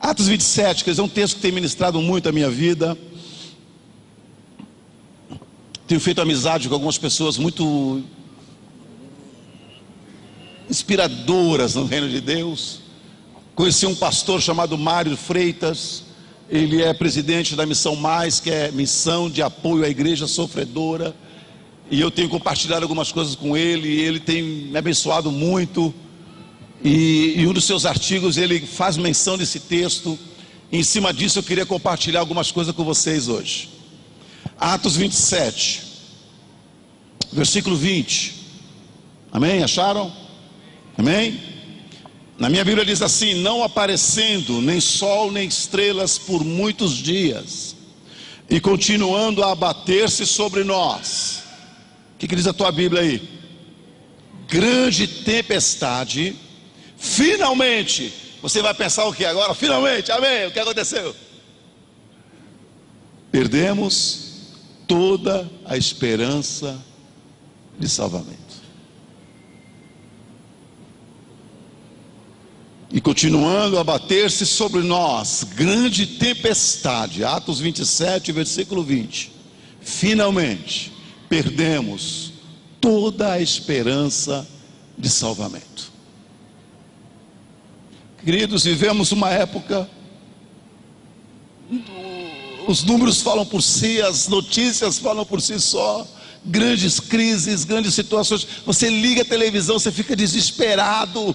Atos 27, quer dizer, é um texto que tem ministrado muito a minha vida. Tenho feito amizade com algumas pessoas muito inspiradoras no reino de Deus. Conheci um pastor chamado Mário Freitas. Ele é presidente da Missão Mais, que é missão de apoio à igreja sofredora. E eu tenho compartilhado algumas coisas com ele, e ele tem me abençoado muito. E um dos seus artigos, ele faz menção desse texto. E em cima disso eu queria compartilhar algumas coisas com vocês hoje. Atos 27, versículo 20. Amém? Acharam? Amém? Na minha Bíblia diz assim: não aparecendo nem sol nem estrelas por muitos dias, e continuando a abater-se sobre nós. O que diz a tua Bíblia aí? Grande tempestade. Finalmente. Você vai pensar o que agora? Finalmente, amém. O que aconteceu? Perdemos toda a esperança de salvamento. E continuando a bater-se sobre nós grande tempestade. Atos 27, versículo 20. Finalmente perdemos toda a esperança de salvamento. Queridos, vivemos uma época, os números falam por si, as notícias falam por si só. Grandes crises, grandes situações. Você liga a televisão, você fica desesperado.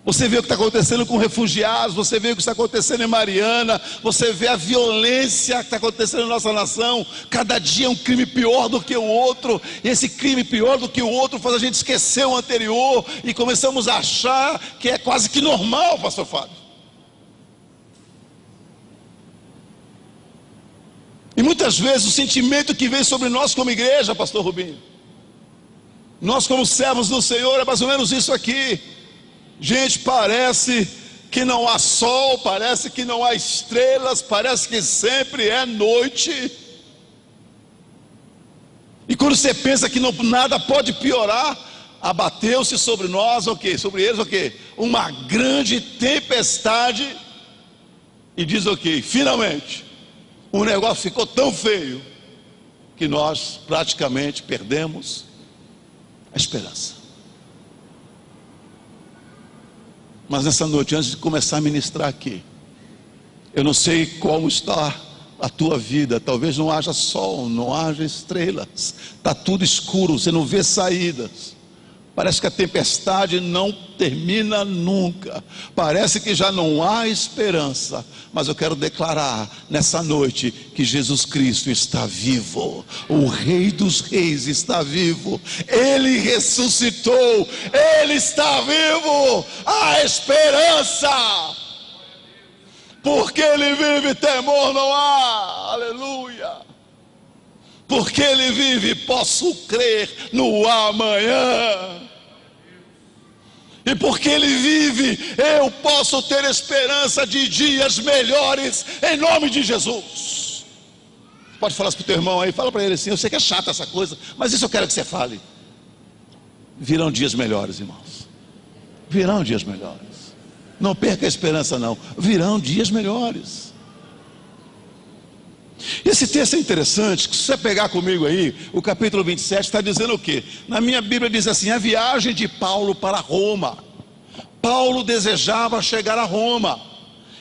Você vê o que está acontecendo com refugiados, você vê o que está acontecendo em Mariana, você vê a violência que está acontecendo na nossa nação. Cada dia é um crime pior do que o outro, e esse crime pior do que o outro faz a gente esquecer o anterior, e começamos a achar que é quase que normal, pastor Fábio. E muitas vezes o sentimento que vem sobre nós como igreja, pastor Rubinho, nós como servos do Senhor, é mais ou menos isso aqui. Gente, parece que não há sol, parece que não há estrelas, parece que sempre é noite. E quando você pensa que nada pode piorar, abateu-se sobre nós o quê? Sobre eles o quê? Uma grande tempestade. E diz o quê? Finalmente, o negócio ficou tão feio que nós praticamente perdemos a esperança. Mas nessa noite, antes de começar a ministrar aqui, eu não sei como está a tua vida. Talvez não haja sol, não haja estrelas, está tudo escuro, você não vê saídas. Parece que a tempestade não termina nunca. Parece que já não há esperança. Mas eu quero declarar nessa noite que Jesus Cristo está vivo. O Rei dos Reis está vivo. Ele ressuscitou. Ele está vivo. Há esperança. Porque Ele vive, temor não há. Aleluia. Porque Ele vive, posso crer no amanhã. E porque Ele vive, eu posso ter esperança de dias melhores, em nome de Jesus. Pode falar isso para o teu irmão aí, fala para ele assim: eu sei que é chata essa coisa, mas isso eu quero que você fale. Virão dias melhores, irmãos. Virão dias melhores. Não perca a esperança não, virão dias melhores. Esse texto é interessante, que se você pegar comigo aí, o capítulo 27 está dizendo o quê? Na minha Bíblia diz assim: a viagem de Paulo para Roma. Paulo desejava chegar a Roma.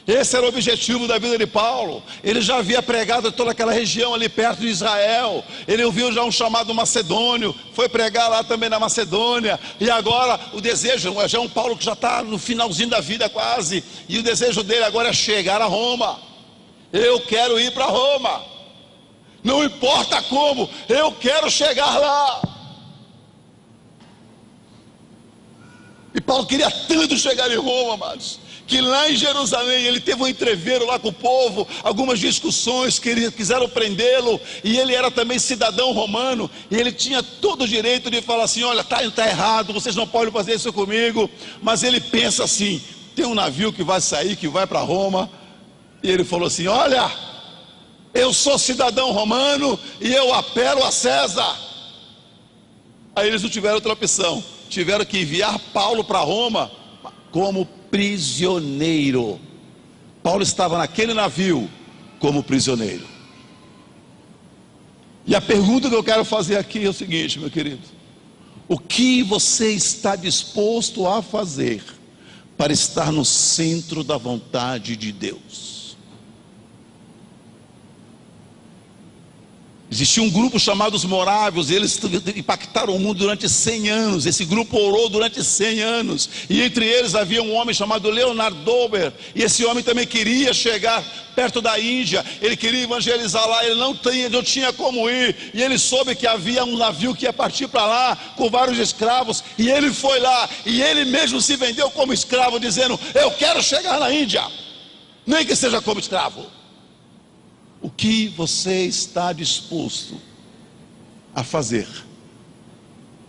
Esse era o objetivo da vida de Paulo. Ele já havia pregado em toda aquela região ali perto de Israel. Ele ouviu já um chamado macedônio, foi pregar lá também na Macedônia. E agora o desejo, já é um Paulo que já está no finalzinho da vida quase, e o desejo dele agora é chegar a Roma. Eu quero ir para Roma, não importa como, eu quero chegar lá. E Paulo queria tanto chegar em Roma, amados, que lá em Jerusalém ele teve um entreveiro lá com o povo, algumas discussões, que quiseram prendê-lo, e ele era também cidadão romano, e ele tinha todo o direito de falar assim: olha, está errado, vocês não podem fazer isso comigo. Mas ele pensa assim: tem um navio que vai sair, que vai para Roma. E ele falou assim: olha, eu sou cidadão romano e eu apelo a César. Aí eles não tiveram outra opção, tiveram que enviar Paulo para Roma como prisioneiro. Paulo estava naquele navio como prisioneiro. E a pergunta que eu quero fazer aqui é o seguinte, meu querido: o que você está disposto a fazer para estar no centro da vontade de Deus? Existia um grupo chamado os Morávios, e eles impactaram o mundo durante 100 anos. Esse grupo orou durante 100 anos, e entre eles havia um homem chamado Leonard Dober, e esse homem também queria chegar perto da Índia, ele queria evangelizar lá, ele não tinha como ir, e ele soube que havia um navio que ia partir para lá, com vários escravos, e ele foi lá, e ele mesmo se vendeu como escravo, dizendo: eu quero chegar na Índia, nem que seja como escravo. O que você está disposto a fazer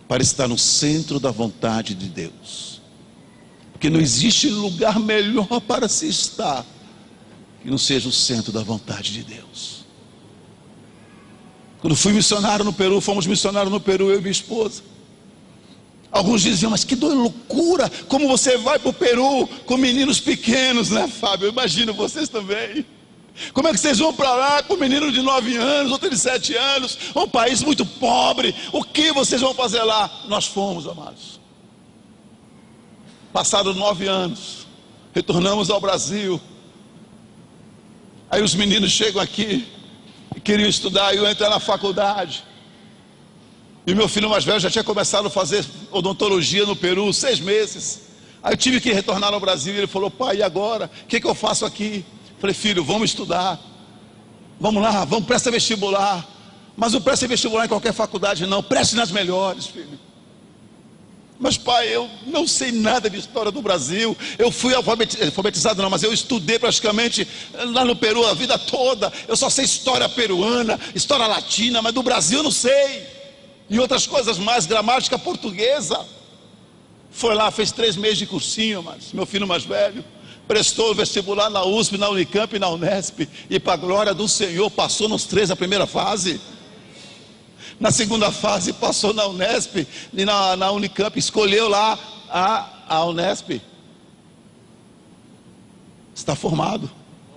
para estar no centro da vontade de Deus? Porque não existe lugar melhor para se estar que não seja o centro da vontade de Deus. Quando fui missionário no Peru, fomos missionários no Peru, eu e minha esposa. Alguns diziam: mas que loucura, como você vai para o Peru com meninos pequenos, né, Fábio? Eu imagino vocês também. Como é que vocês vão para lá com um menino de 9 anos, outro de 7 anos, um país muito pobre? O que vocês vão fazer lá? Nós fomos, amados. Passaram 9 anos, retornamos ao Brasil. Aí os meninos chegam aqui e queriam estudar, e eu entro na faculdade. E o meu filho mais velho já tinha começado a fazer odontologia no Peru, 6 meses. Aí eu tive que retornar ao Brasil, e ele falou: pai, e agora? O que eu faço aqui? Falei: filho, vamos estudar, vamos lá, vamos, presta vestibular. Mas não presta vestibular em qualquer faculdade não, preste nas melhores, filho. Mas pai, eu não sei nada de história do Brasil. Eu fui alfabetizado não, mas eu estudei praticamente lá no Peru a vida toda. Eu só sei história peruana, história latina, mas do Brasil eu não sei. E outras coisas mais, gramática portuguesa. Foi lá, fez 3 meses de cursinho, mas meu filho mais velho prestou o vestibular na USP, na Unicamp e na Unesp, e para a glória do Senhor passou nos 3 na primeira fase. Na segunda fase passou na Unesp e na Unicamp, escolheu lá a Unesp. Está formado,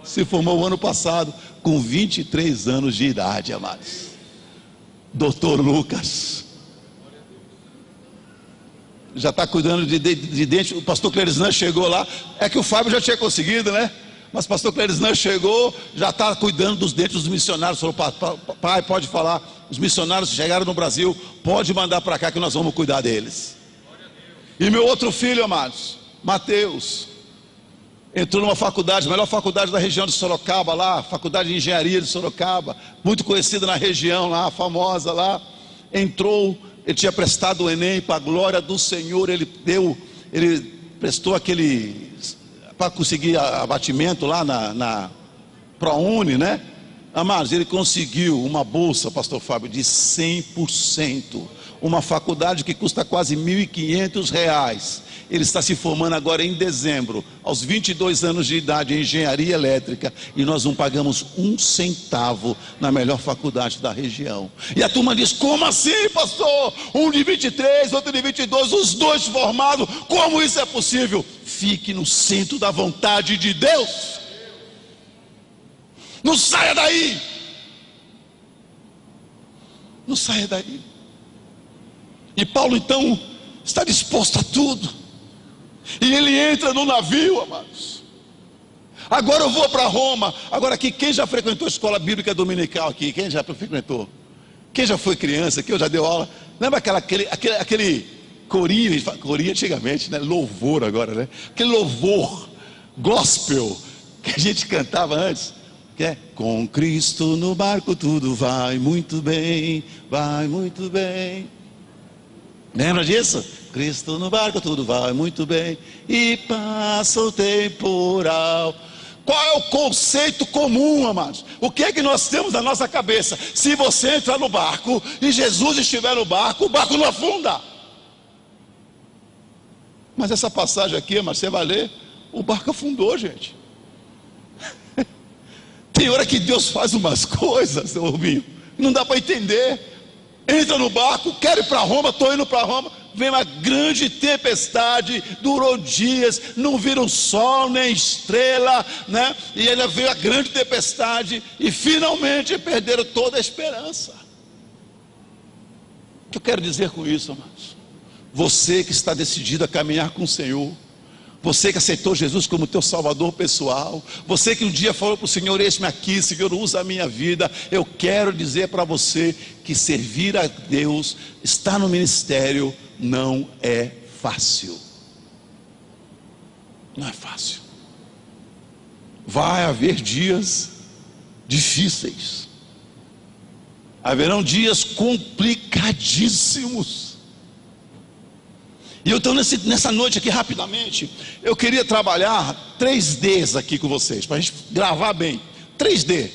se formou o ano passado com 23 anos de idade, amados. Doutor Lucas já está cuidando de dente. O pastor Clerisnan chegou lá. É que o Fábio já tinha conseguido, né? Mas o pastor Clerisnan chegou, já está cuidando dos dentes dos missionários. Falou: pai, pode falar, os missionários chegaram no Brasil, pode mandar para cá que nós vamos cuidar deles. E meu outro filho, amados, Mateus, entrou numa faculdade, a melhor faculdade da região de Sorocaba lá, faculdade de engenharia de Sorocaba, muito conhecida na região lá, famosa lá. Entrou, ele tinha prestado o Enem, para a glória do Senhor, ele prestou aquele, para conseguir abatimento lá na ProUni, né? Amados, ele conseguiu uma bolsa, pastor Fábio, de 100%, uma faculdade que custa quase R$1.500. Ele está se formando agora em dezembro, aos 22 anos de idade, em engenharia elétrica, e nós não pagamos 1 centavo na melhor faculdade da região. E a turma diz: como assim, pastor? Um de 23, outro de 22, os dois formados, como isso é possível? Fique no centro da vontade de Deus, não saia daí, não saia daí. E Paulo então está disposto a tudo, e ele entra no navio, amados. Agora eu vou para Roma. Agora aqui, quem já frequentou a escola bíblica dominical aqui? Quem já frequentou? Quem já foi criança aqui, eu já deu aula? Lembra aquele corinho antigamente, né? Louvor agora, né? Aquele louvor gospel que a gente cantava antes, que é: com Cristo no barco tudo vai muito bem, vai muito bem. Lembra disso? Cristo no barco tudo vai muito bem, e passa o temporal. Qual é o conceito comum, amados? O que é que nós temos na nossa cabeça? Se você entrar no barco e Jesus estiver no barco, o barco não afunda. Mas essa passagem aqui, mas você vai ler, o barco afundou, gente. Tem hora que Deus faz umas coisas, seu Rubinho, não dá para entender. Entra no barco, quero ir para Roma, estou indo para Roma. vem uma grande tempestade, durou dias, não viram sol nem estrela, né? E ainda veio a grande tempestade, e finalmente perderam toda a esperança. O que eu quero dizer com isso, amados? Você que está decidido a caminhar com o Senhor, você que aceitou Jesus como teu salvador pessoal, você que um dia falou para o Senhor: eis-me aqui, Senhor, usa a minha vida. Eu quero dizer para você que servir a Deus, estar no ministério, não é fácil. Não é fácil. Vai haver dias difíceis, haverão dias complicadíssimos. E eu estou nessa noite aqui rapidamente, eu queria trabalhar 3Ds aqui com vocês, para a gente gravar bem. 3D,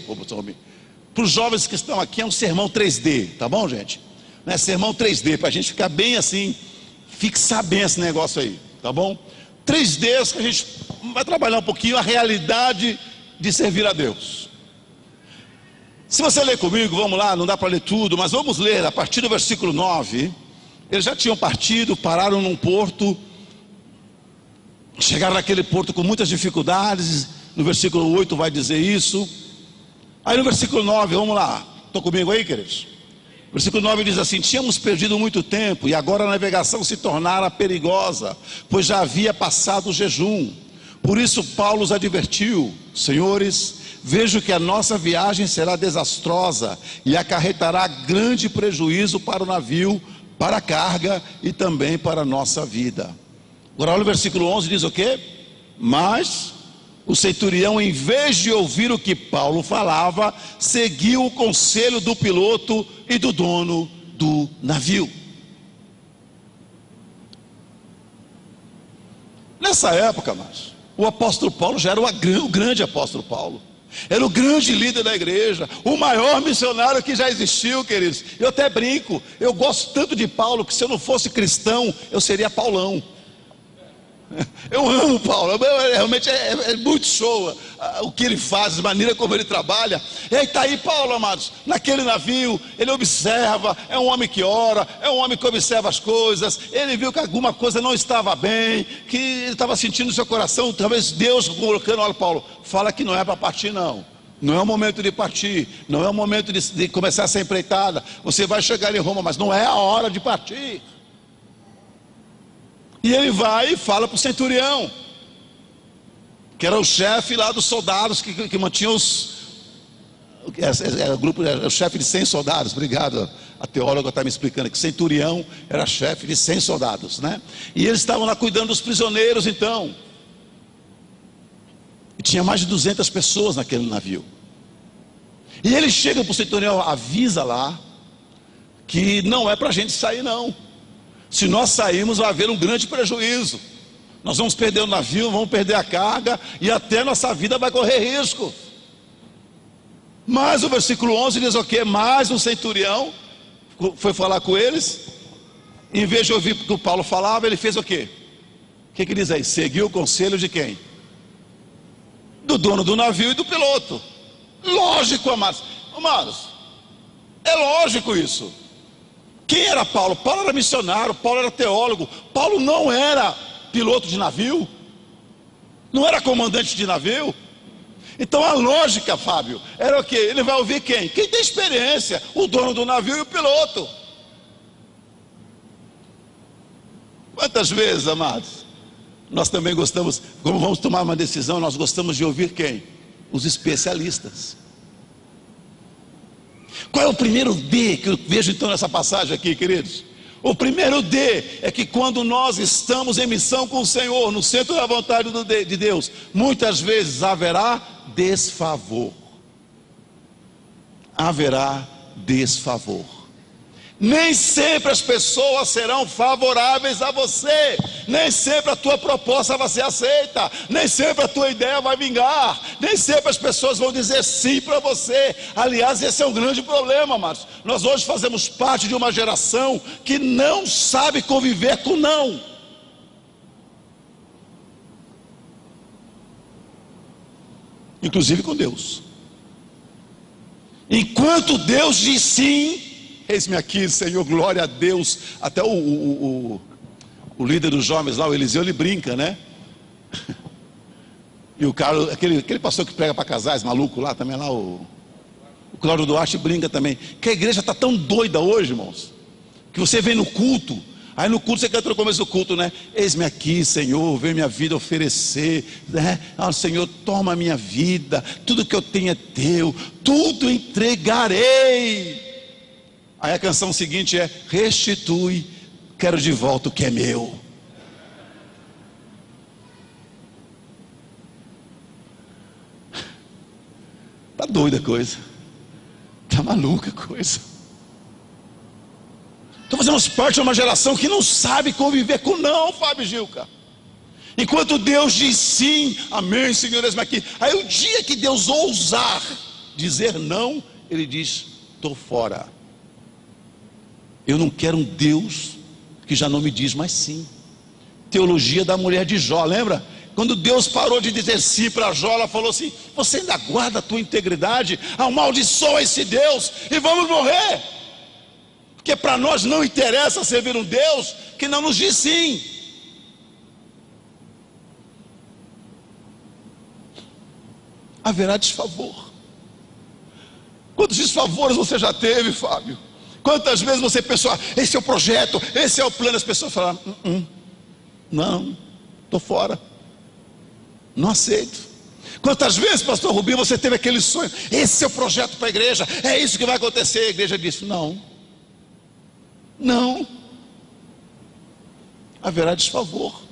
para os jovens que estão aqui, é um sermão 3D, tá bom, gente? Né? Sermão 3D, para a gente ficar bem assim, fixar bem esse negócio aí, tá bom? 3Ds que a gente vai trabalhar um pouquinho a realidade de servir a Deus. Se você ler comigo, vamos lá, não dá para ler tudo, mas vamos ler a partir do versículo 9. Eles já tinham partido, pararam num porto, chegaram naquele porto com muitas dificuldades. No versículo 8 vai dizer isso. Aí no versículo 9, vamos lá, estão comigo aí, queridos? Versículo 9 diz assim: tínhamos perdido muito tempo, e agora a navegação se tornara perigosa, pois já havia passado o jejum. Por isso Paulo os advertiu: senhores, vejo que a nossa viagem será desastrosa, e acarretará grande prejuízo para o navio, para a carga e também para a nossa vida. Agora olha o versículo 11, diz o quê? Mas o centurião, em vez de ouvir o que Paulo falava, seguiu o conselho do piloto e do dono do navio. Nessa época, mas o apóstolo Paulo já era o grande apóstolo Paulo. Era o grande líder da igreja, o maior missionário que já existiu, queridos. Eu até brinco, eu gosto tanto de Paulo, que se eu não fosse cristão, eu seria Paulão. Eu amo Paulo, realmente é muito show o que ele faz, a maneira como ele trabalha. E aí está aí Paulo, amados, naquele navio, ele observa, é um homem que ora, é um homem que observa as coisas. Ele viu que alguma coisa não estava bem, que ele estava sentindo no seu coração, talvez Deus colocando: olha Paulo, fala que não é para partir não. Não é o momento de partir, não é o momento de começar essa empreitada. Você vai chegar em Roma, mas não é a hora de partir. E ele vai e fala para o centurião, que era o chefe lá dos soldados que mantinham era o chefe de 100 soldados. Obrigado, a teóloga está me explicando que centurião era chefe de 100 soldados, né? E eles estavam lá cuidando dos prisioneiros então. E tinha mais de 200 pessoas naquele navio. E ele chega para o centurião, avisa lá que não é para a gente sair não. Se nós sairmos, vai haver um grande prejuízo. Nós vamos perder o navio, vamos perder a carga, e até nossa vida vai correr risco. Mas o versículo 11 diz o quê? Mais um centurião foi falar com eles. Em vez de ouvir o que o Paulo falava, ele fez o quê? O que diz aí? Seguiu o conselho de quem? Do dono do navio e do piloto. Lógico, amados. Amados, é lógico isso. Quem era Paulo? Paulo era missionário, Paulo era teólogo. Paulo não era piloto de navio, não era comandante de navio. Então a lógica, Fábio, era o quê? Ele vai ouvir quem? Quem tem experiência, o dono do navio e o piloto. Quantas vezes, amados, nós também gostamos, como vamos tomar uma decisão, nós gostamos de ouvir quem? Os especialistas. Qual é o primeiro D que eu vejo então nessa passagem aqui, queridos? O primeiro D é que quando nós estamos em missão com o Senhor, no centro da vontade de Deus, muitas vezes haverá desfavor. Haverá desfavor. Nem sempre as pessoas serão favoráveis a você, nem sempre a tua proposta vai ser aceita, nem sempre a tua ideia vai vingar, nem sempre as pessoas vão dizer sim para você. Aliás, esse é um grande problema, amados. Nós hoje fazemos parte de uma geração que não sabe conviver com não. Inclusive com Deus. Enquanto Deus diz sim, eis-me aqui, Senhor, glória a Deus. Até o O líder dos jovens lá, o Eliseu, ele brinca, né? E o cara, aquele pastor que prega para casais, maluco lá também, lá o Cláudio Duarte brinca também, que a igreja está tão doida hoje, irmãos, que você vem no culto, aí no culto você canta no começo do culto, né? Eis-me aqui, Senhor, vem minha vida oferecer, né? Ah, Senhor, toma a minha vida, tudo que eu tenho é teu, tudo entregarei. Aí a canção seguinte é: restitui, quero de volta o que é meu. Tá doida a coisa, tá maluca a coisa. Então fazemos parte de uma geração que não sabe conviver com não, Fábio Gilca. Enquanto Deus diz sim, amém, Senhor, eis-me aqui. Aí o dia que Deus ousar dizer não, Ele diz: estou fora. Eu não quero um Deus que já não me diz mais sim. Teologia da mulher de Jó, lembra? Quando Deus parou de dizer sim para Jó, ela falou assim: você ainda guarda a tua integridade? Amaldiçoa esse Deus e vamos morrer. Porque para nós não interessa servir um Deus que não nos diz sim. Haverá desfavor. Quantos desfavores você já teve, Fábio? Quantas vezes você pensou: esse é o projeto, esse é o plano? As pessoas falaram: não, estou fora, não aceito. Quantas vezes, pastor Rubinho, você teve aquele sonho: esse é o projeto para a igreja, é isso que vai acontecer? A igreja disse: não, haverá desfavor.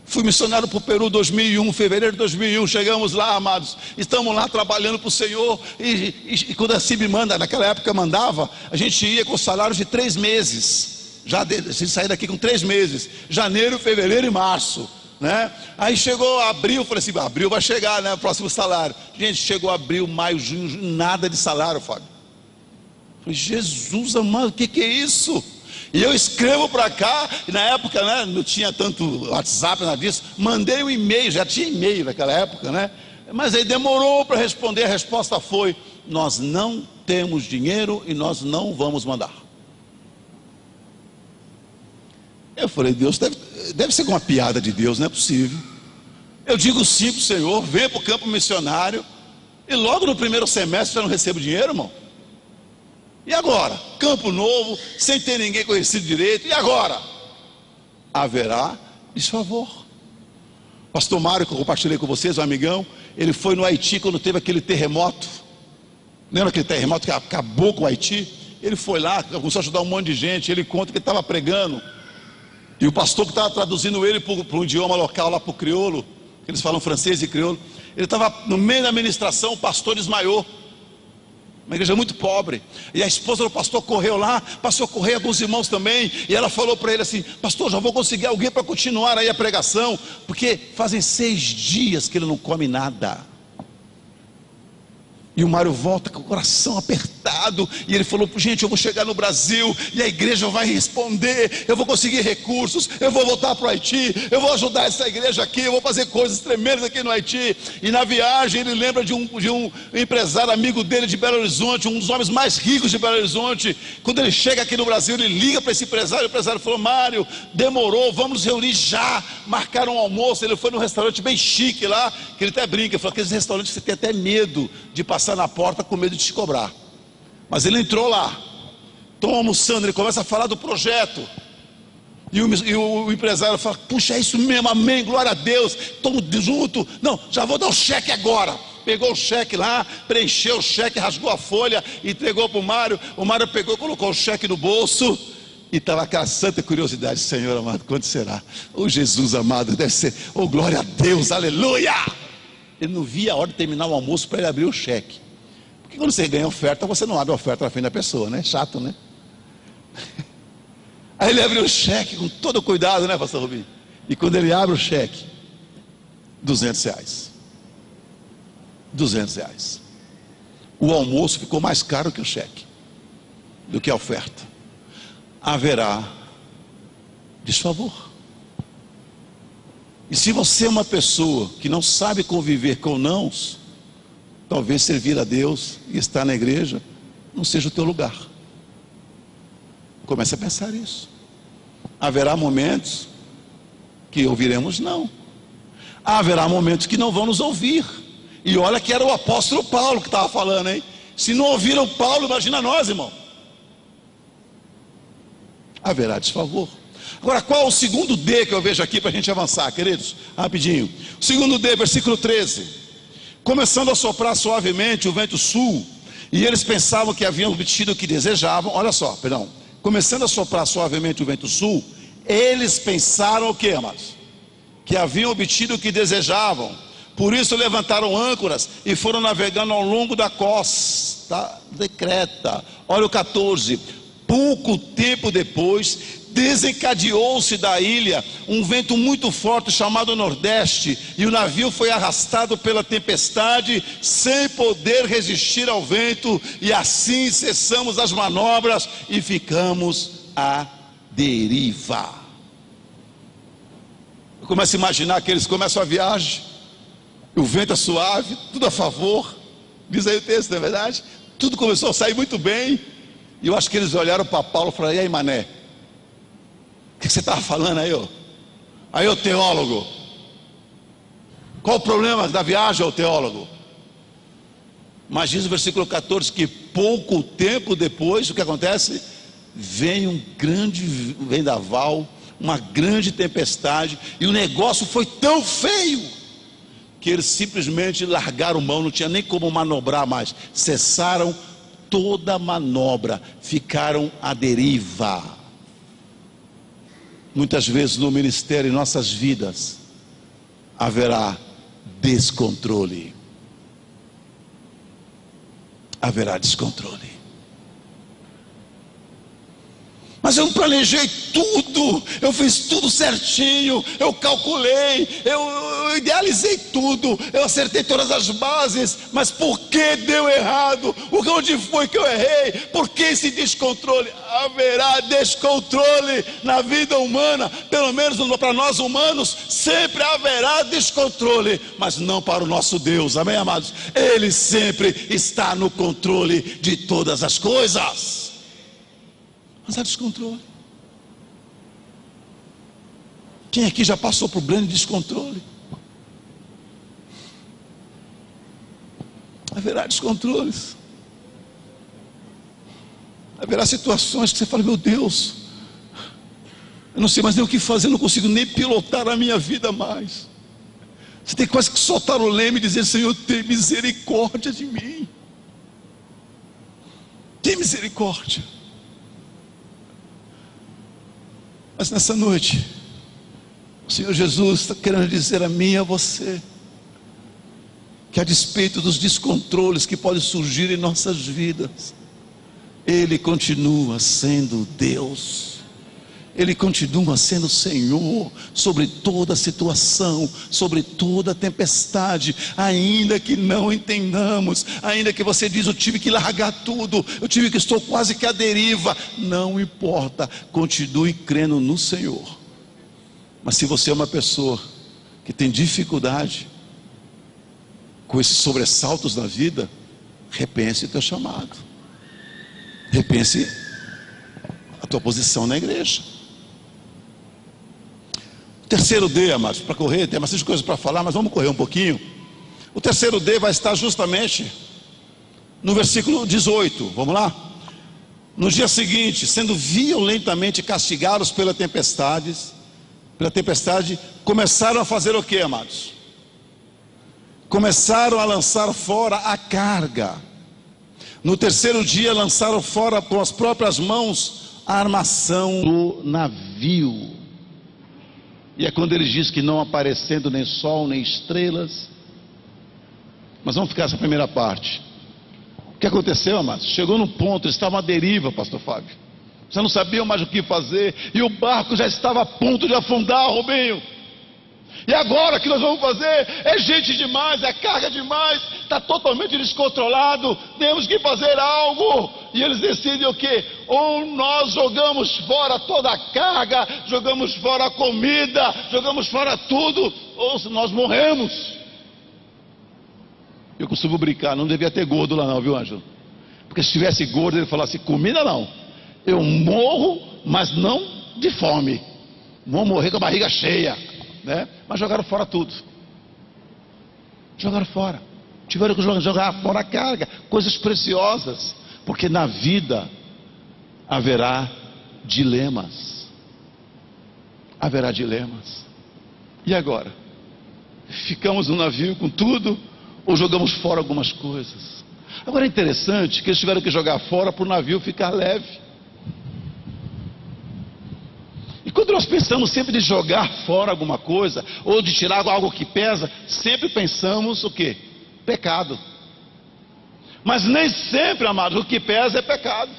Fui missionário para o Peru em 2001, fevereiro de 2001, chegamos lá, amados, estamos lá trabalhando para o Senhor, e quando a CIB manda, naquela época mandava, a gente ia com salários de 3 meses, já se sair daqui com 3 meses, janeiro, fevereiro e março, né? Aí chegou abril, falei assim: abril vai chegar, né, o próximo salário. Gente, chegou abril, maio, junho, nada de salário, Fábio. Falei: Jesus amado, o que é isso? E eu escrevo para cá, e na época, né, não tinha tanto WhatsApp, nada disso. Mandei um e-mail, já tinha e-mail naquela época, né? Mas aí demorou para responder. A resposta foi: nós não temos dinheiro e nós não vamos mandar. Eu falei: Deus, deve ser uma piada de Deus, não é possível. Eu digo sim para o Senhor, venha para o campo missionário, e logo no primeiro semestre já não recebo dinheiro, irmão. E agora? Campo Novo, sem ter ninguém conhecido direito, e agora? Haverá desfavor. Pastor Mário, que eu compartilhei com vocês, um amigão, ele foi no Haiti quando teve aquele terremoto. Lembra aquele terremoto que acabou com o Haiti? Ele foi lá, começou a ajudar um monte de gente. Ele conta que ele estava pregando, e o pastor que estava traduzindo ele para um idioma local, lá para o crioulo, que eles falam francês e crioulo, ele estava no meio da ministração, o pastor desmaiou. Uma igreja muito pobre, e a esposa do pastor correu lá, passou a correr, alguns irmãos também, e ela falou para ele assim: pastor, já vou conseguir alguém para continuar aí a pregação, porque fazem 6 dias que ele não come nada. E o Mário volta com o coração apertado, e ele falou: gente, eu vou chegar no Brasil, e a igreja vai responder, eu vou conseguir recursos, eu vou voltar para o Haiti, eu vou ajudar essa igreja aqui, eu vou fazer coisas tremendas aqui no Haiti. E na viagem ele lembra de um empresário amigo dele de Belo Horizonte, um dos homens mais ricos de Belo Horizonte. Quando ele chega aqui no Brasil, ele liga para esse empresário, o empresário falou: Mário, demorou, vamos nos reunir já. Marcaram um almoço, ele foi num restaurante bem chique lá, que ele até brinca, falou: aqueles restaurantes que você tem até medo de passar na porta com medo de te cobrar. Mas ele entrou lá, estão almoçando, ele começa a falar do projeto, e o empresário fala: puxa, é isso mesmo, amém, glória a Deus, estamos junto. Não, já vou dar o cheque agora. Pegou o cheque lá, preencheu o cheque, rasgou a folha, entregou para o Mário. O Mário pegou, colocou o cheque no bolso, e estava aquela santa curiosidade: Senhor amado, quanto será? Oh Jesus amado, deve ser, oh glória a Deus, aleluia. Ele não via a hora de terminar o almoço para ele abrir o cheque. Porque quando você ganha oferta, você não abre a oferta na frente da pessoa, né? Chato, né? Aí ele abriu o cheque com todo cuidado, né, pastor Rubinho? E quando ele abre o cheque, R$200. R$200. O almoço ficou mais caro que o cheque, do que a oferta. Haverá desfavor. E se você é uma pessoa que não sabe conviver com nãos, talvez servir a Deus e estar na igreja não seja o teu lugar. Comece a pensar isso. Haverá momentos que ouviremos não. Haverá momentos que não vão nos ouvir. E olha que era o apóstolo Paulo que estava falando, hein? Se não ouviram Paulo, imagina nós, irmão. Haverá desfavor. Agora, qual é o segundo D que eu vejo aqui para a gente avançar, queridos? Rapidinho. O segundo D, versículo 13. Começando a soprar suavemente o vento sul, e eles pensavam que haviam obtido o que desejavam. Olha só, perdão. Começando a soprar suavemente o vento sul, eles pensaram o que, amados? Que haviam obtido o que desejavam. Por isso levantaram âncoras e foram navegando ao longo da costa de Creta. Olha o 14. Pouco tempo depois, desencadeou-se da ilha um vento muito forte chamado Nordeste, e o navio foi arrastado pela tempestade sem poder resistir ao vento, e assim cessamos as manobras e ficamos à deriva. Eu começo a imaginar que eles começam a viagem, o vento é suave, tudo a favor, diz aí o texto, não é verdade? Tudo começou a sair muito bem, e eu acho que eles olharam para Paulo e falaram: e aí, mané, o que você estava falando aí, ó? Aí, ô teólogo, qual o problema da viagem, ô teólogo? Mas diz o versículo 14 que pouco tempo depois, o que acontece? Vem um grande vendaval, uma grande tempestade, e o negócio foi tão feio que eles simplesmente largaram mão, não tinha nem como manobrar mais, cessaram toda a manobra, ficaram à deriva. Muitas vezes no ministério, em nossas vidas, haverá descontrole. Haverá descontrole. Mas eu planejei tudo, eu fiz tudo certinho, eu calculei, eu idealizei tudo, eu acertei todas as bases, mas por que deu errado? Onde foi que eu errei? Por que esse descontrole? Haverá descontrole na vida humana, pelo menos para nós humanos, sempre haverá descontrole, mas não para o nosso Deus, amém, amados? Ele sempre está no controle de todas as coisas. Mas há descontrole. Quem aqui já passou por grande descontrole? Haverá descontroles. Haverá situações que você fala: meu Deus, eu não sei mais nem o que fazer, não consigo nem pilotar a minha vida mais. Você tem quase que soltar o leme e dizer: Senhor, tem misericórdia de mim. Tem misericórdia. Mas nessa noite, o Senhor Jesus está querendo dizer a mim e a você, que a despeito dos descontroles que podem surgir em nossas vidas, Ele continua sendo Deus. Ele continua sendo Senhor sobre toda situação, sobre toda tempestade, ainda que não entendamos, ainda que você diz: eu tive que largar tudo, estou quase que à deriva. Não importa, continue crendo no Senhor. Mas se você é uma pessoa que tem dificuldade com esses sobressaltos na vida, repense o teu chamado, repense a tua posição na igreja. Terceiro D, amados, para correr, tem bastante coisa para falar, mas vamos correr um pouquinho. O terceiro D vai estar justamente no versículo 18, vamos lá? No dia seguinte, sendo violentamente castigados pela tempestade, começaram a fazer o que, amados? Começaram a lançar fora a carga. No terceiro dia, lançaram fora com as próprias mãos a armação do navio. E é quando ele diz que não aparecendo nem sol nem estrelas. Mas vamos ficar essa primeira parte. O que aconteceu, amados? Chegou num ponto, eles estavam à deriva, pastor Fábio. Você não sabia mais o que fazer, e o barco já estava a ponto de afundar, Rubinho. E agora o que nós vamos fazer? É gente demais, é carga demais, está totalmente descontrolado, temos que fazer algo. E eles decidem o quê? Ou nós jogamos fora toda a carga, jogamos fora a comida, jogamos fora tudo, ou nós morremos. Eu costumo brincar, não devia ter gordo lá não, viu, Ângelo? Porque se tivesse gordo, ele falasse: comida não, eu morro, mas não de fome, vão morrer com a barriga cheia, né? Mas jogaram fora tudo. Jogaram fora. Tiveram que jogar fora a carga, coisas preciosas, porque na vida haverá dilemas. Haverá dilemas. E agora? Ficamos no navio com tudo ou jogamos fora algumas coisas? Agora é interessante que eles tiveram que jogar fora para o navio ficar leve. E quando nós pensamos sempre de jogar fora alguma coisa, ou de tirar algo que pesa, sempre pensamos o quê? Pecado. Mas nem sempre, amados, o que pesa é pecado.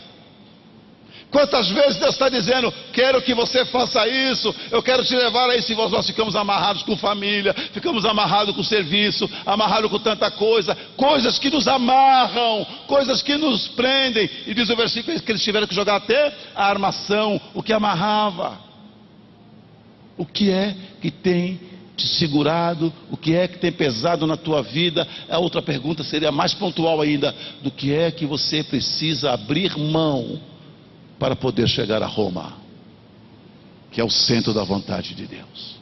Quantas vezes Deus está dizendo, quero que você faça isso, eu quero te levar a isso, e nós ficamos amarrados com família, ficamos amarrados com serviço, amarrados com tanta coisa, coisas que nos amarram, coisas que nos prendem, e diz o versículo que eles tiveram que jogar até a armação, o que amarrava. O que é que tem te segurado, o que é que tem pesado na tua vida? A outra pergunta seria mais pontual ainda, do que é que você precisa abrir mão para poder chegar a Roma, que é o centro da vontade de Deus.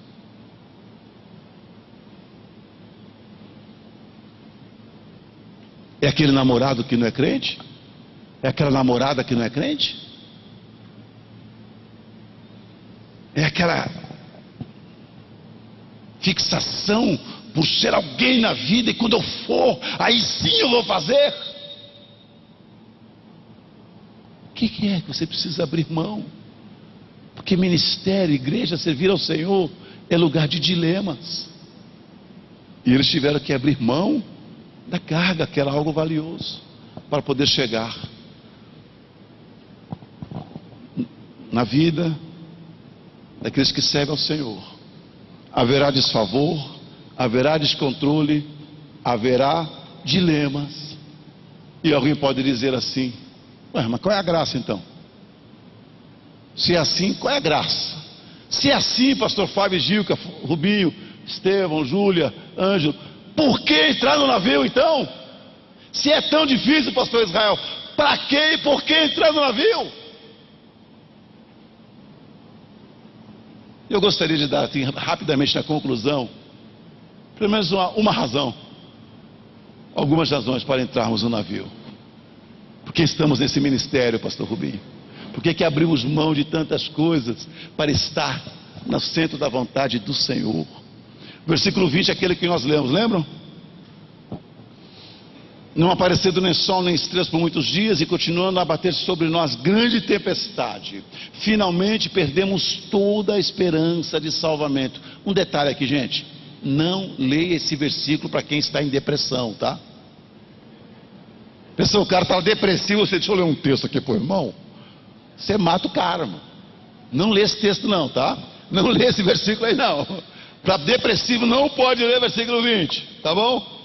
É aquele namorado que não é crente? É aquela namorada que não é crente? É aquela fixação por ser alguém na vida, e quando eu for, aí sim eu vou fazer? O que é que você precisa abrir mão? Porque ministério, igreja, servir ao Senhor é lugar de dilemas. E eles tiveram que abrir mão da carga, que era algo valioso, para poder chegar. Na vida daqueles que servem ao Senhor, haverá desfavor, haverá descontrole, haverá dilemas. E alguém pode dizer assim, ué, mas qual é a graça então? Se é assim, qual é a graça? Se é assim, pastor Fábio, Gilca, Rubinho, Estevão, Júlia, Ângelo, por que entrar no navio então? Se é tão difícil, pastor Israel, para que e por que entrar no navio? Eu gostaria de dar assim, rapidamente na conclusão, pelo menos uma razão, algumas razões para entrarmos no navio. Porque estamos nesse ministério, pastor Rubinho? Por que abrimos mão de tantas coisas para estar no centro da vontade do Senhor? Versículo 20 é aquele que nós lemos, lembram? Não aparecendo nem sol nem estrelas por muitos dias, e continuando a bater sobre nós grande tempestade, finalmente perdemos toda a esperança de salvamento. Um detalhe aqui, gente, não leia esse versículo para quem está em depressão, tá? Pessoal, o cara estava depressivo, você deixa eu ler um texto aqui pro irmão, você mata o cara, mano. Não lê esse texto não, tá? Não lê esse versículo aí não. Para depressivo não pode ler versículo 20, tá bom?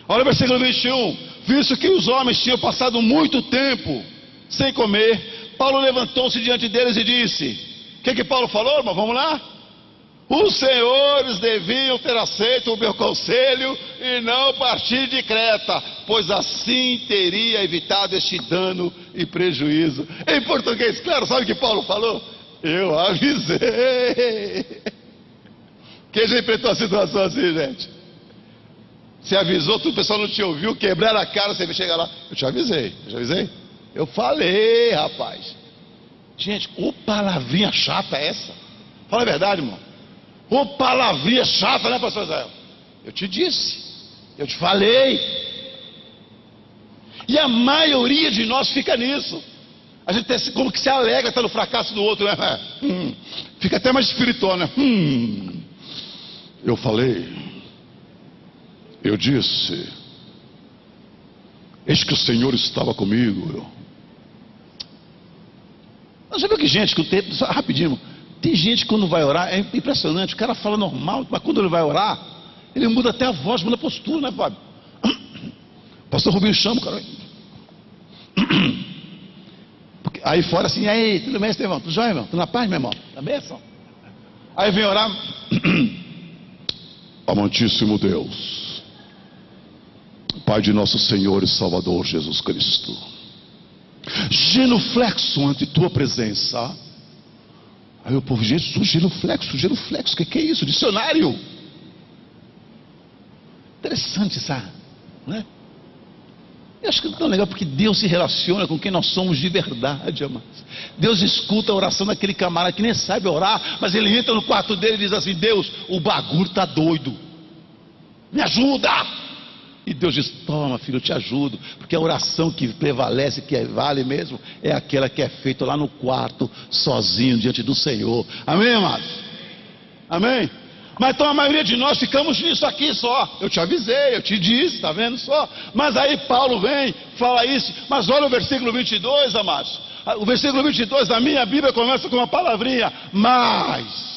Olha o versículo 21, visto que os homens tinham passado muito tempo sem comer, Paulo levantou-se diante deles e disse, o que Paulo falou, irmão? Vamos lá? Os senhores deviam ter aceito o meu conselho e não partir de Creta, pois assim teria evitado este dano e prejuízo. Em português, claro, sabe o que Paulo falou? Eu avisei. Quem já enfrentou a situação assim, gente? Você avisou, o pessoal não te ouviu, quebraram a cara, você chega lá, eu te avisei, eu falei, rapaz. Gente, ô palavrinha chata essa. Fala a verdade, irmão. Ô palavrinha chata, né, pastor Israel? Eu te disse, eu te falei. E a maioria de nós fica nisso. A gente como que se alegra, está no fracasso do outro, né? Fica até mais espiritual, né? Eu falei. Eu disse, eis que o Senhor estava comigo. Você viu que gente que o tempo, só rapidinho, tem gente que quando vai orar, é impressionante, o cara fala normal, mas quando ele vai orar, ele muda até a voz, muda a postura, né, Fábio? Pastor Rubinho chama o cara. Aí fora assim, aí, tudo bem, Estevão? Tudo jóia, irmão? Tudo na paz, meu irmão? Tá bênção? Aí vem orar, amantíssimo Deus, Pai de nosso Senhor e Salvador Jesus Cristo, genuflexo ante tua presença, Aí o povo, Jesus, genuflexo, o que é isso? Dicionário. Interessante, sabe? Não é? Eu acho que é tão legal porque Deus se relaciona com quem nós somos de verdade, amados. Deus escuta a oração daquele camarada que nem sabe orar, mas ele entra no quarto dele e diz assim: Deus, o bagulho está doido, me ajuda. E Deus diz: toma, filho, eu te ajudo, porque a oração que prevalece, que vale mesmo, é aquela que é feita lá no quarto, sozinho, diante do Senhor. Amém, amados? Amém? Mas então a maioria de nós ficamos nisso aqui só. Eu te avisei, eu te disse, está vendo só? Mas aí Paulo vem, fala isso. Mas olha o versículo 22, amados. O versículo 22 da minha Bíblia começa com uma palavrinha: mais.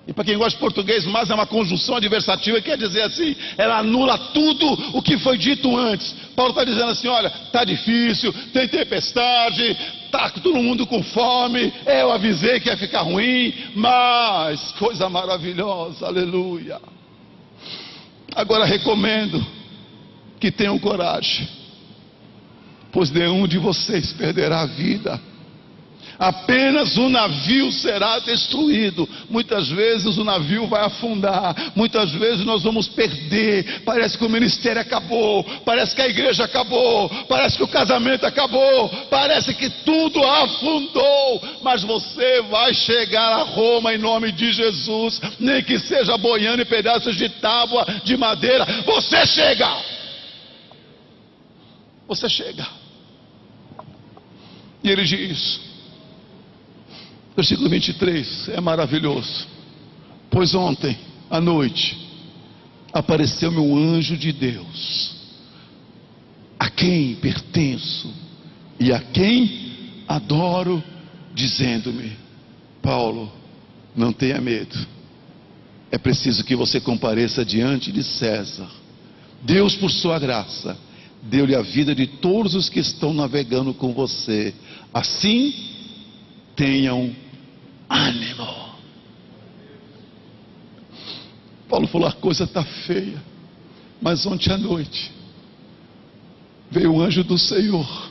E para quem gosta de português, mais é uma conjunção adversativa, quer dizer assim, ela anula tudo o que foi dito antes. Paulo está dizendo assim: olha, está difícil, tem tempestade, está todo mundo com fome, eu avisei que ia ficar ruim, mas coisa maravilhosa, aleluia. Agora recomendo que tenham coragem, pois nenhum de vocês perderá a vida. Apenas o navio será destruído. Muitas vezes o navio vai afundar, muitas vezes nós vamos perder. Parece que o ministério acabou, parece que a igreja acabou, parece que o casamento acabou, parece que tudo afundou. Mas você vai chegar a Roma em nome de Jesus, nem que seja boiando em pedaços de tábua de madeira. Você chega. Você chega. E ele diz, versículo 23, é maravilhoso: pois ontem à noite apareceu-me um anjo de Deus, a quem pertenço e a quem adoro, dizendo-me: Paulo, não tenha medo, é preciso que você compareça diante de César. Deus, por sua graça, deu-lhe a vida de todos os que estão navegando com você. Assim, tenham ânimo. Paulo falou: a coisa está feia, mas ontem à noite veio o anjo do Senhor,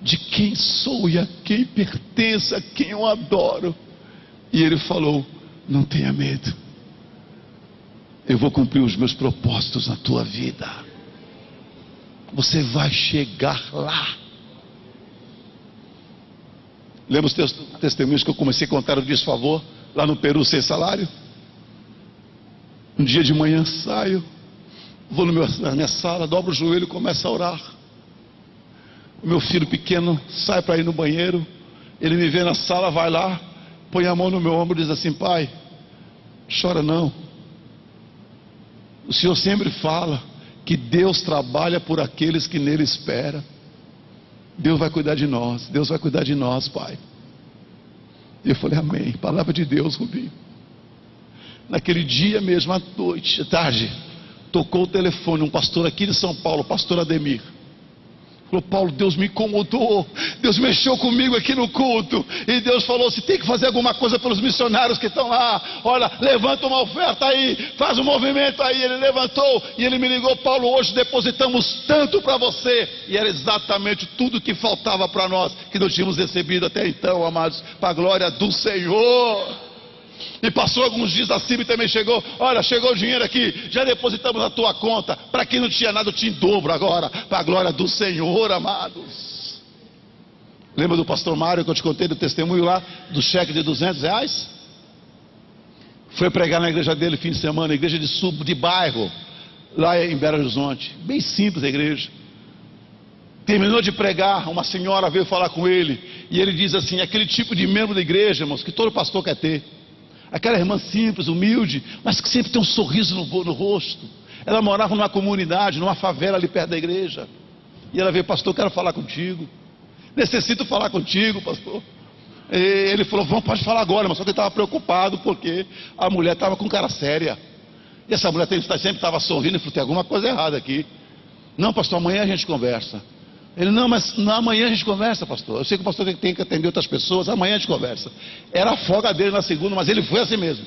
de quem sou e a quem pertenço, a quem eu adoro, e ele falou: não tenha medo, eu vou cumprir os meus propósitos na tua vida. Você vai chegar lá. Lembra os testemunhos que eu comecei a contar o desfavor lá no Peru sem salário? Um dia de manhã saio, vou na minha sala, dobro o joelho e começo a orar. O meu filho pequeno sai para ir no banheiro, ele me vê na sala, vai lá, põe a mão no meu ombro e diz assim: pai, chora não. O Senhor sempre fala que Deus trabalha por aqueles que nele esperam. Deus vai cuidar de nós, Deus vai cuidar de nós, pai. E eu falei: amém, palavra de Deus, Rubinho. Naquele dia mesmo, à noite, à tarde, tocou o telefone, um pastor aqui de São Paulo, pastor Ademir. Falou: Paulo, Deus me incomodou, Deus mexeu comigo aqui no culto, e Deus falou: você tem que fazer alguma coisa pelos missionários que estão lá. Olha, levanta uma oferta aí, faz um movimento aí. Ele levantou e ele me ligou: Paulo, hoje depositamos tanto para você. E era exatamente tudo que faltava para nós, que não tínhamos recebido até então, amados, para a glória do Senhor. E passou alguns dias, a CIB também chegou: olha, chegou o dinheiro aqui, já depositamos na tua conta. Para quem não tinha nada, eu tinha em dobro agora, para a glória do Senhor, amados. Lembra do pastor Mário que eu te contei do testemunho lá, do cheque de R$200? Foi pregar na igreja dele fim de semana, igreja de bairro, lá em Belo Horizonte, bem simples a igreja. Terminou de pregar, uma senhora veio falar com ele, e ele diz assim: aquele tipo de membro da igreja, irmãos, que todo pastor quer ter. Aquela irmã simples, humilde, mas que sempre tem um sorriso no rosto. Ela morava numa comunidade, numa favela ali perto da igreja. E ela veio: pastor, quero falar contigo. Necessito falar contigo, pastor. E ele falou: vamos, pode falar agora. Mas só que ele estava preocupado, porque a mulher estava com cara séria. E essa mulher sempre estava sorrindo. Ele falou: tem alguma coisa errada aqui. Não, pastor, amanhã a gente conversa. Ele: não, mas amanhã a gente conversa, pastor. Eu sei que o pastor tem que atender outras pessoas, amanhã a gente conversa. Era a folga dele na segunda, mas ele foi assim mesmo.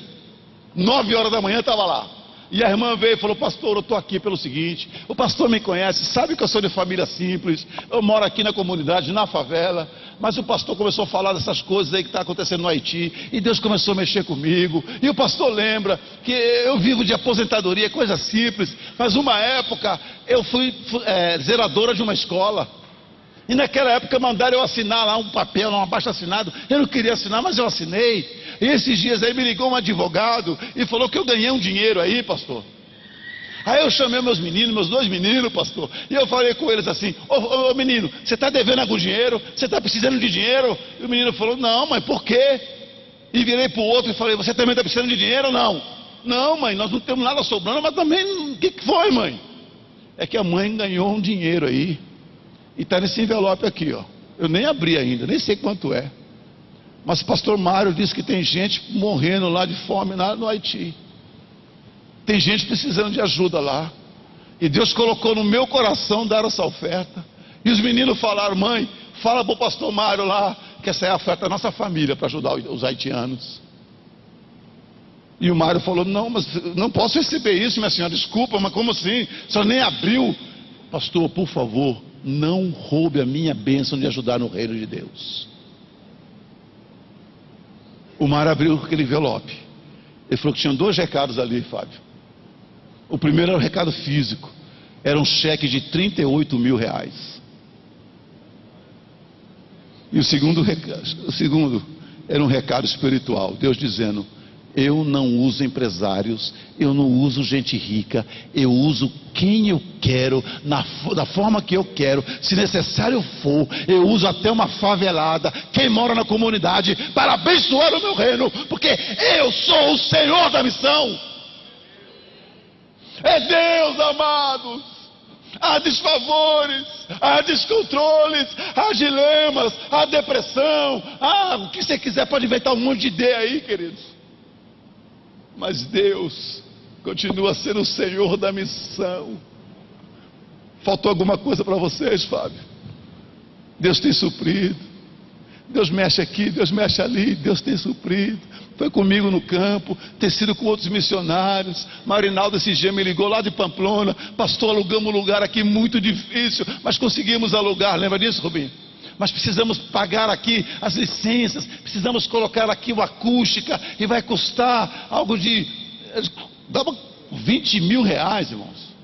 9 horas da manhã estava lá. E a irmã veio e falou: pastor, eu estou aqui pelo seguinte, o pastor me conhece, sabe que eu sou de família simples, eu moro aqui na comunidade, na favela, mas o pastor começou a falar dessas coisas aí que está acontecendo no Haiti, e Deus começou a mexer comigo, e o pastor lembra que eu vivo de aposentadoria, coisa simples, mas uma época eu fui zeradora de uma escola, e naquela época mandaram eu assinar lá um papel, um abaixo assinado, eu não queria assinar, mas eu assinei, e esses dias aí me ligou um advogado, e falou que eu ganhei um dinheiro aí, pastor. Aí eu chamei meus meninos, meus 2 meninos, pastor, e eu falei com eles assim: ô menino, você está devendo algum dinheiro? Você está precisando de dinheiro? E o menino falou: não, mãe, por quê? E virei para o outro e falei: você também está precisando de dinheiro ou não? Não, mãe, nós não temos nada sobrando, mas também, o que foi, mãe? É que a mãe ganhou um dinheiro aí, e está nesse envelope aqui, ó. Eu nem abri ainda, nem sei quanto é. Mas o pastor Mário disse que tem gente morrendo lá de fome no Haiti. Tem gente precisando de ajuda lá. E Deus colocou no meu coração dar essa oferta. E os meninos falaram: mãe, fala para o pastor Mário lá, que essa é a oferta da nossa família para ajudar os haitianos. E o Mário falou: não, mas não posso receber isso, minha senhora, desculpa, mas como assim? A senhora nem abriu. Pastor, por favor, não roube a minha bênção de ajudar no reino de Deus. O Mário abriu aquele envelope. Ele falou que tinha 2 recados ali, Fábio. O primeiro era o recado físico, era um cheque de 38 mil reais. E o segundo era um recado espiritual, Deus dizendo: eu não uso empresários, eu não uso gente rica, eu uso quem eu quero, da forma que eu quero, se necessário for, eu uso até uma favelada, quem mora na comunidade, para abençoar o meu reino, porque eu sou o Senhor da missão. É Deus, amados. Há desfavores, há descontroles, há dilemas, há depressão, o que você quiser, pode inventar um monte de ideia aí, queridos. Mas Deus continua sendo o Senhor da missão. Faltou alguma coisa para vocês, Fábio? Deus tem suprido. Deus mexe aqui, Deus mexe ali, Deus tem suprido. Foi comigo no campo, tem sido com outros missionários. Marinaldo esse dia me ligou lá de Pamplona: pastor, alugamos um lugar aqui muito difícil, mas conseguimos alugar. Lembra disso, Rubinho? Mas precisamos pagar aqui as licenças, precisamos colocar aqui uma acústica, e vai custar algo de 20 mil reais, irmãos.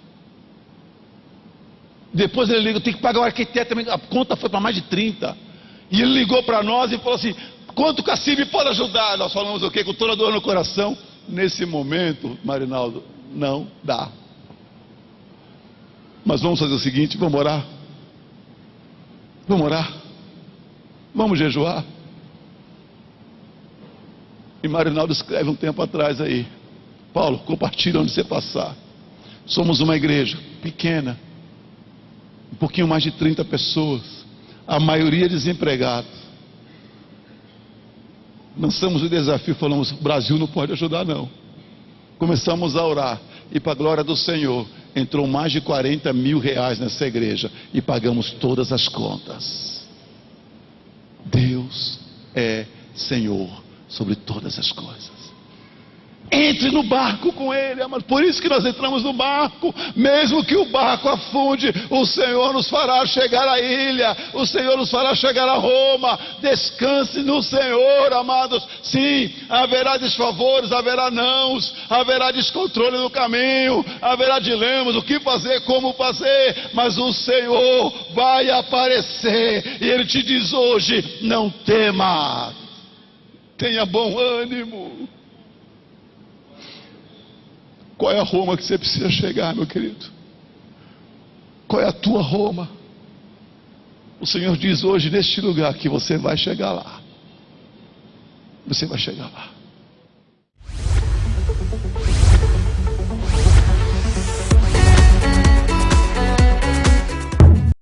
Depois ele ligou: tem que pagar o arquiteto também, a conta foi para mais de 30. E ele ligou para nós e falou assim: quanto o Cacibe pode ajudar? Nós falamos o quê? Com toda a dor no coração. Nesse momento, Marinaldo, não dá. Mas vamos fazer o seguinte: vamos orar. Vamos orar. Vamos jejuar. E Marinaldo escreve um tempo atrás aí: Paulo, compartilha onde você passar. Somos uma igreja pequena, um pouquinho mais de 30 pessoas, a maioria desempregados. Lançamos o desafio, falamos: o Brasil não pode ajudar não. Começamos a orar, e para a glória do Senhor, entrou mais de 40 mil reais nessa igreja, e pagamos todas as contas. Deus é Senhor sobre todas as coisas. Entre no barco com Ele, amado. Por isso que nós entramos no barco. Mesmo que o barco afunde, o Senhor nos fará chegar à ilha, o Senhor nos fará chegar a Roma. Descanse no Senhor, amados. Sim, haverá desfavores, haverá nãos, haverá descontrole no caminho, haverá dilemas, o que fazer, como fazer, mas o Senhor vai aparecer, e Ele te diz hoje: não tema, tenha bom ânimo. Qual é a Roma que você precisa chegar, meu querido? Qual é a tua Roma? O Senhor diz hoje neste lugar que você vai chegar lá. Você vai chegar lá.